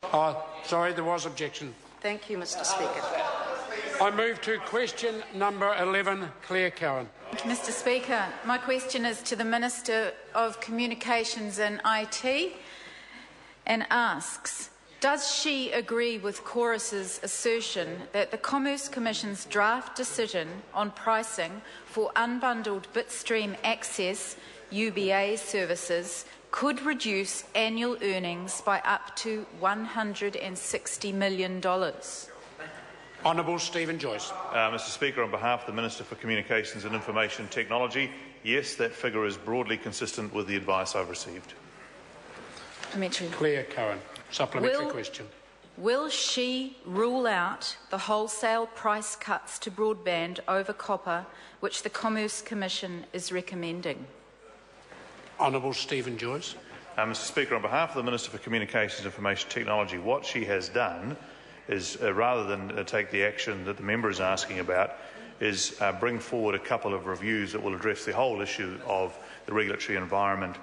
Sorry, there was objection. Thank you, Mr. Speaker. I move to question number 11, Clare Curran. Mr. Speaker, my question is to the Minister of Communications and IT and asks, does she agree with Chorus's assertion that the Commerce Commission's draft decision on pricing for unbundled bitstream access UBA services could reduce annual earnings by up to $160 million? Honourable Stephen Joyce. Mr. Speaker, on behalf of the Minister for Communications and Information Technology, yes, that figure is broadly consistent with the advice I've received. Clare Curran. Supplementary question. Will she rule out the wholesale price cuts to broadband over copper, which the Commerce Commission is recommending? Honourable Stephen Joyce. Mr. Speaker, on behalf of the Minister for Communications and Information Technology, what she has done is, rather than take the action that the member is asking about, is bring forward a couple of reviews that will address the whole issue of the regulatory environment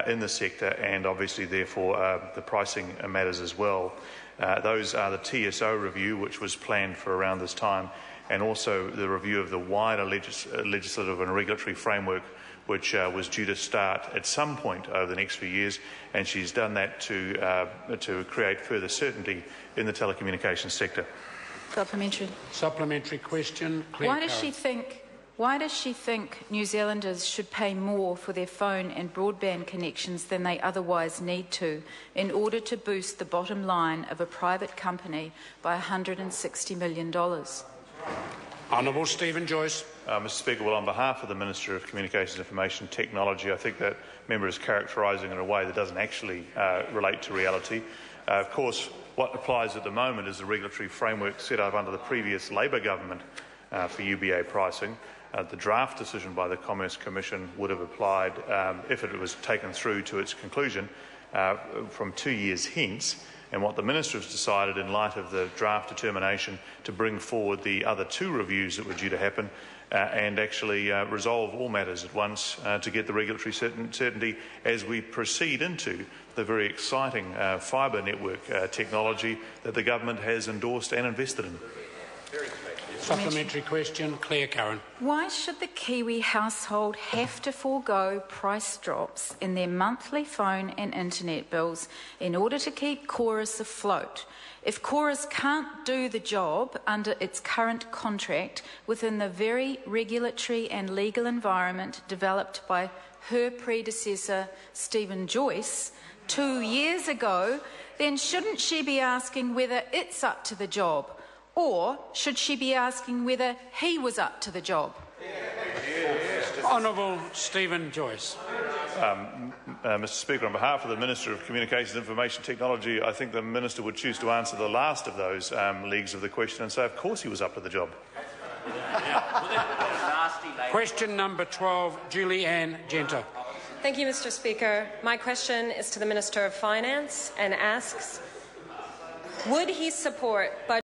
in the sector and obviously therefore the pricing matters as well. Those are the TSO review, which was planned for around this time, and also the review of the wider legislative and regulatory framework, which was due to start at some point over the next few years, and she's done that to create further certainty in the telecommunications sector. Supplementary question. Clare Why does she think New Zealanders should pay more for their phone and broadband connections than they otherwise need to in order to boost the bottom line of a private company by $160 million? Honourable Stephen Joyce. Mr. Speaker, well, on behalf of the Minister of Communications and Information Technology, I think that member is characterising in a way that doesn't actually relate to reality. Of course, what applies at the moment is the regulatory framework set up under the previous Labor government for UBA pricing. The draft decision by the Commerce Commission would have applied, if it was taken through to its conclusion, from 2 years hence. And what the Minister has decided, in light of the draft determination, to bring forward the other two reviews that were due to happen and actually resolve all matters at once to get the regulatory certainty as we proceed into the very exciting fibre network technology that the government has endorsed and invested in. Supplementary question, Clare Curran. Why should the Kiwi household have to forego price drops in their monthly phone and internet bills in order to keep Chorus afloat? If Chorus can't do the job under its current contract within the very regulatory and legal environment developed by her predecessor, Stephen Joyce, 2 years ago, then shouldn't she be asking whether it's up to the job? Or should she be asking whether he was up to the job? Honourable Stephen Joyce. Mr. Speaker, on behalf of the Minister of Communications and Information Technology, I think the Minister would choose to answer the last of those legs of the question and say, of course he was up to the job. Question number 12, Julie Ann Genter. Thank you, Mr. Speaker. My question is to the Minister of Finance and asks, would he support budget